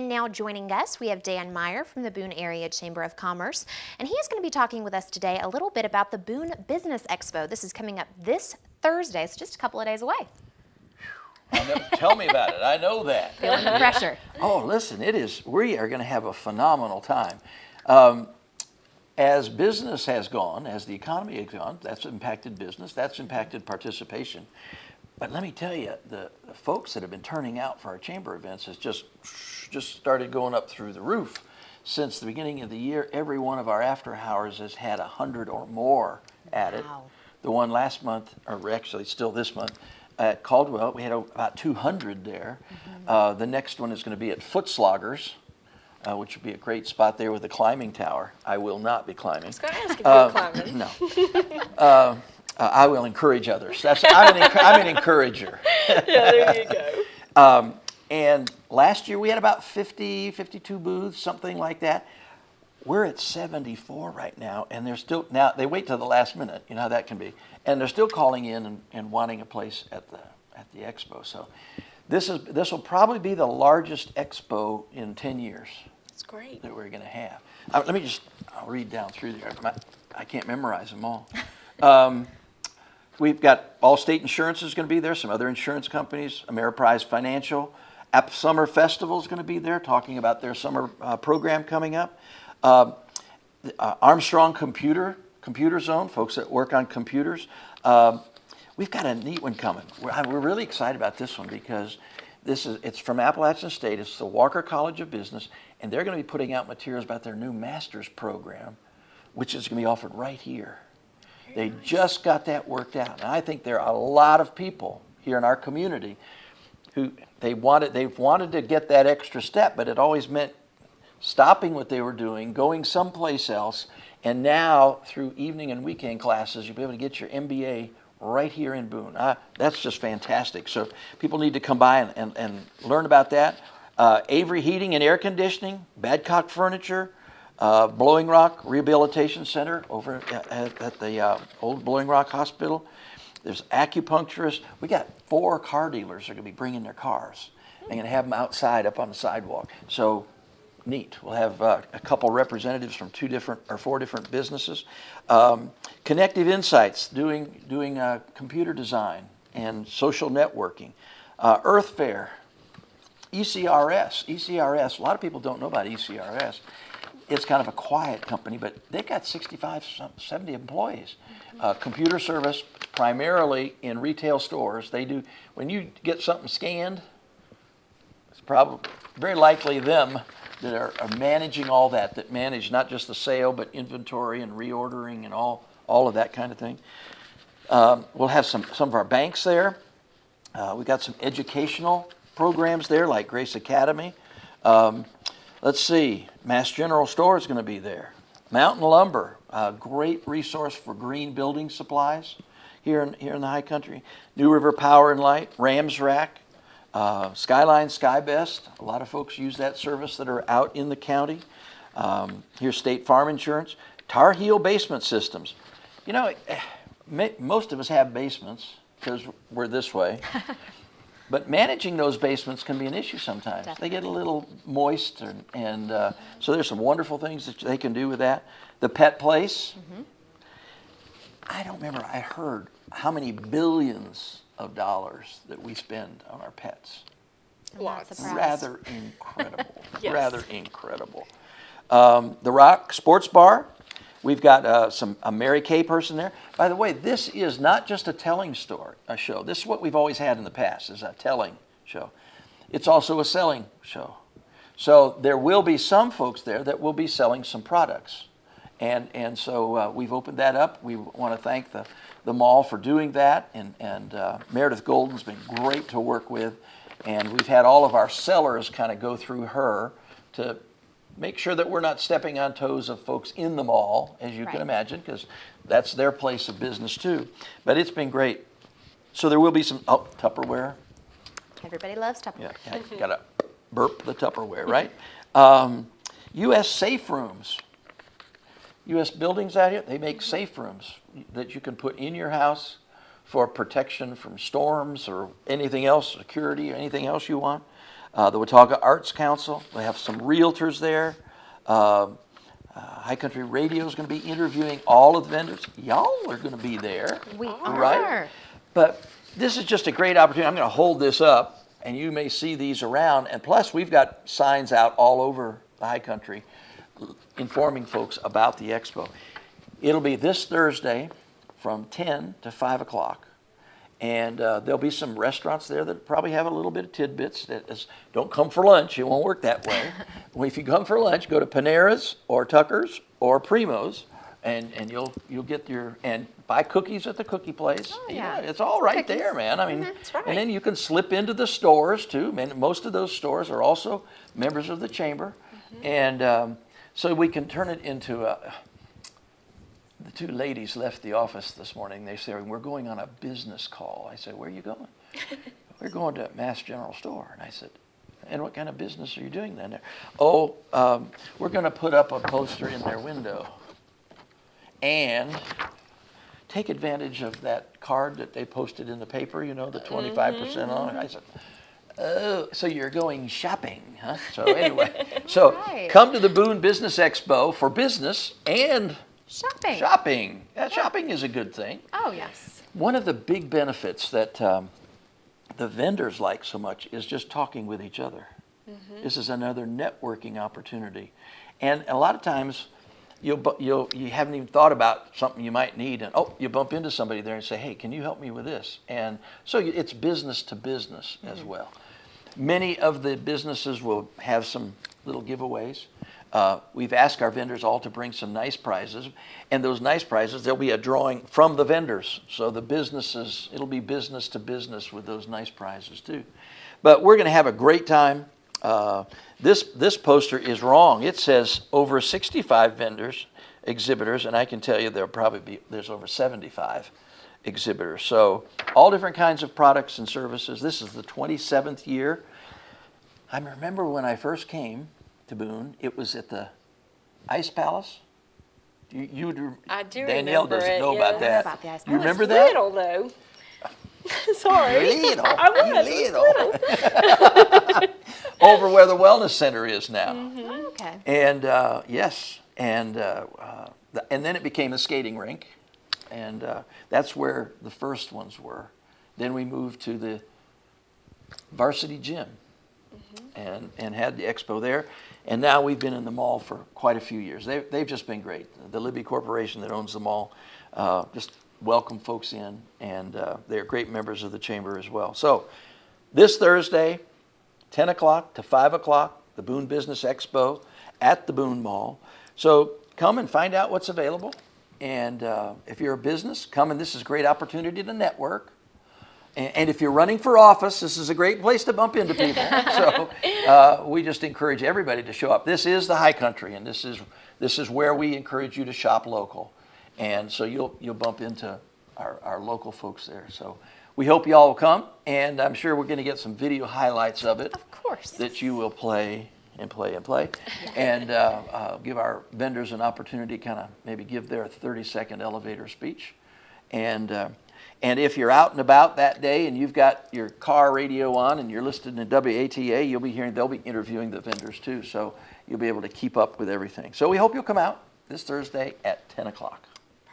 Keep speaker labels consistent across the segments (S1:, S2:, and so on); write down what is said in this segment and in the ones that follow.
S1: now joining us, we have Dan Meyer from the Boone Area Chamber of Commerce, and he is going to be talking with us today a little bit about the Boone Business Expo. This is coming up this Thursday, so just a couple of days away.
S2: Tell me about it. I know that.
S1: Feeling the pressure.
S2: Oh, listen, it is. We are going to have a phenomenal time. As business has gone, as the economy has gone, that's impacted business, that's impacted participation. But let me tell you, the folks that have been turning out for our chamber events has just started going up through the roof. Since the beginning of the year, every one of our after hours has had 100 or more at it.
S1: Wow.
S2: The one last month, or actually still this month, at Caldwell, we had about 200 there. The next one is going to be at Footsloggers, which would be a great spot there with a climbing tower. I will not be climbing.
S3: I was going to ask if you're climbing.
S2: No. I will encourage others. I'm an encourager.
S3: Yeah, there you go.
S2: And last year we had about 50, 52 booths, something like that. We're at 74 right now, and they're still, now they wait till the last minute, you know how that can be, and they're still calling in and wanting a place at the expo. So this will probably be the largest expo in 10 years.
S3: That's great.
S2: That we're going to have. I'll read down through there. I can't memorize them all. We've got Allstate Insurance is going to be there, some other insurance companies, Ameriprise Financial. App Summer Festival is going to be there, talking about their summer program coming up. Armstrong Computer Zone, folks that work on computers. We've got a neat one coming. We're really excited about this one because it's from Appalachian State. It's the Walker College of Business, and they're going to be putting out materials about their new master's program, which is going to be offered right here. They just got that worked out. And I think there are a lot of people here in our community who they've wanted to get that extra step, but it always meant stopping what they were doing, going someplace else, and now through evening and weekend classes, you'll be able to get your MBA right here in Boone. That's just fantastic. So people need to come by and learn about that. Avery Heating and Air Conditioning, Badcock Furniture, Blowing Rock Rehabilitation Center over at the old Blowing Rock Hospital. There's acupuncturists. We got 4 car dealers that are going to be bringing their cars. They're going to have them outside up on the sidewalk. So neat. We'll have a couple representatives from 4 different businesses. Connective Insights doing computer design and social networking. Earth Fair, ECRS. A lot of people don't know about ECRS. It's kind of a quiet company, but they've got 65, 70 employees. Computer service, primarily in retail stores. They do, when you get something scanned, it's probably very likely them that are managing all that manage not just the sale, but inventory and reordering and all of that kind of thing. We'll have some of our banks there. We've got some educational programs there, like Grace Academy. Let's see, Mass General Store is going to be there. Mountain Lumber, a great resource for green building supplies here in the high country. New River Power and Light, Rams Rack, Skyline Skybest. A lot of folks use that service that are out in the county. Here's State Farm Insurance. Tar Heel Basement Systems. You know, most of us have basements because we're this way. But managing those basements can be an issue sometimes. Definitely. They get a little moist, and so there's some wonderful things that they can do with that. The Pet Place. Mm-hmm. I don't remember. I heard how many billions of dollars that we spend on our pets.
S3: Lots.
S2: Rather incredible.
S3: Yes.
S2: Rather incredible. The Rock Sports Bar. We've got a Mary Kay person there. By the way, this is not just a telling show. This is what we've always had in the past, is a telling show. It's also a selling show. So there will be some folks there that will be selling some products. And so we've opened that up. We want to thank the mall for doing that. And Meredith Golden's been great to work with. And we've had all of our sellers kind of go through her to make sure that we're not stepping on toes of folks in the mall, as you can imagine, because that's their place of business too. But it's been great. So there will be some, Tupperware.
S1: Everybody loves Tupperware.
S2: Yeah, got to burp the Tupperware, right? U.S. safe rooms. U.S. buildings out here, they make safe rooms that you can put in your house for protection from storms or anything else, security or anything else you want. the Watauga Arts Council. We have some realtors there. High Country Radio is going to be interviewing all of the vendors. Y'all are going to be there.
S1: We
S2: right?
S1: are.
S2: But this is just a great opportunity. I'm going to hold this up, and you may see these around. And plus, we've got signs out all over the High Country informing folks about the expo. It'll be this Thursday from 10 to 5 o'clock. And there'll be some restaurants there that probably have a little bit of tidbits. Don't come for lunch. It won't work that way. Well, if you come for lunch, go to Panera's or Tucker's or Primo's, and you'll get and buy cookies at the cookie place.
S1: Oh, yeah.
S2: It's all right
S1: Cookies.
S2: there, man. I mean,
S3: That's right.
S2: and then you can slip into the stores too. Man, most of those stores are also members of the chamber, and so we can turn it into a. The two ladies left the office this morning. They said, we're going on a business call. I said, where are you going? We're going to Mass General Store. And I said, and what kind of business are you doing then there? Oh, we're going to put up a poster in their window and take advantage of that card that they posted in the paper, you know, the 25% on it. I said, oh, so you're going shopping, huh? So anyway, so
S1: Right.
S2: come to the Boone Business Expo for business and
S1: Shopping.
S2: shopping. Yeah, shopping is a good thing.
S1: Oh, yes.
S2: One of the big benefits that the vendors like so much is just talking with each other. This is another networking opportunity. And a lot of times you haven't even thought about something you might need, and you bump into somebody there and say, hey, can you help me with this? And so it's business to business as well. Many of the businesses will have some little giveaways. We've asked our vendors all to bring some nice prizes, and those nice prizes, there'll be a drawing from the vendors. So the businesses, it'll be business to business with those nice prizes too. But we're going to have a great time. This poster is wrong. It says over 65 vendors, exhibitors, and I can tell you there's over 75 exhibitors. So all different kinds of products and services. This is the 27th year. I remember when I first came to Boone, it was at the Ice Palace.
S3: I do
S2: Danielle
S3: remember
S2: doesn't
S3: it,
S2: know about
S3: yes.
S2: that.
S1: About the Ice
S2: You
S1: Palace.
S2: remember
S3: I was
S2: that?
S3: little, though. Sorry.
S2: Little.
S3: I was
S2: little. Over where the Wellness Center is now.
S1: Oh, okay.
S2: And yes, and then it became a skating rink, and that's where the first ones were. Then we moved to the varsity gym, and had the expo there. And now we've been in the mall for quite a few years. They've just been great. The Libby Corporation that owns the mall just welcome folks in, and they're great members of the chamber as well. So this Thursday, 10 o'clock to 5 o'clock, the Boone Business Expo at the Boone Mall. So come and find out what's available. And if you're a business, come, and this is a great opportunity to network. And if you're running for office, this is a great place to bump into people. So we just encourage everybody to show up. This is the High Country, and this is where we encourage you to shop local. And so you'll bump into our local folks there. So we hope you all will come, and I'm sure we're going to get some video highlights of it.
S1: Of course.
S2: That you will play and play and play, and give our vendors an opportunity to kind of maybe give their 30-second elevator speech. And if you're out and about that day and you've got your car radio on and you're listening to WATA, you'll be hearing, they'll be interviewing the vendors too. So you'll be able to keep up with everything. So we hope you'll come out this Thursday at 10 o'clock.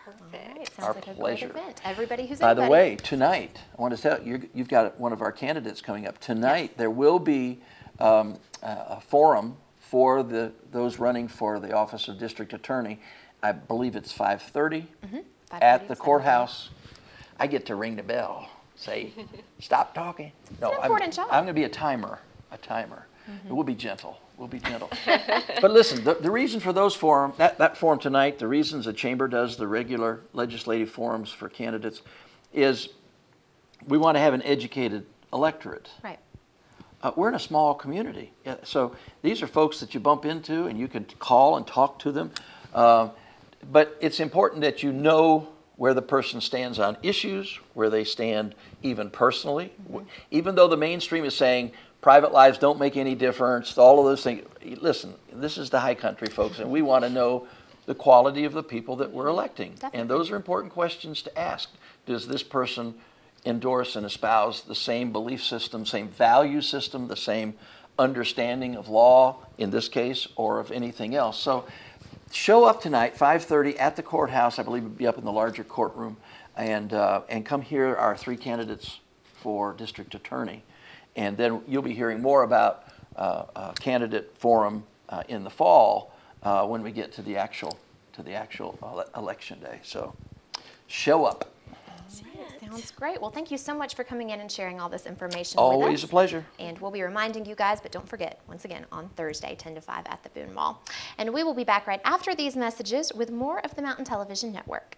S3: Perfect.
S1: All right, sounds
S2: Our
S1: like a
S2: pleasure.
S1: great event. Everybody who's
S2: By the
S1: anybody.
S2: way, tonight, I want to tell you, you've got one of our candidates coming up. Tonight, there will be a forum for those running for the office of district attorney. I believe it's 5:30 at the courthouse. I get to ring the bell, say, stop talking. No,
S1: an important job.
S2: I'm going to be a timer. We'll be gentle. We'll be gentle. But listen, the reason for those forum, that forum tonight, the reasons the chamber does the regular legislative forums for candidates is we want to have an educated electorate.
S1: Right.
S2: We're in a small community. So these are folks that you bump into and you can call and talk to them. But it's important that you know where the person stands on issues, where they stand even personally. Even though the mainstream is saying private lives don't make any difference, all of those things. Listen, this is the High Country, folks, and we want to know the quality of the people that we're electing.
S1: Definitely.
S2: And those are important questions to ask. Does this person endorse and espouse the same belief system, same value system, the same understanding of law in this case or of anything else. So show up tonight, 5:30 at the courthouse. I believe it'll be up in the larger courtroom, and come hear our 3 candidates for district attorney. And then you'll be hearing more about candidate forum in the fall when we get to the actual election day. So show up.
S1: Sounds great. Well, thank you so much for coming in and sharing all this information
S2: Always
S1: with us.
S2: a pleasure.
S1: And we'll be reminding you guys, but don't forget, once again, on Thursday, 10 to 5 at the Boone Mall. And we will be back right after these messages with more of the Mountain Television Network.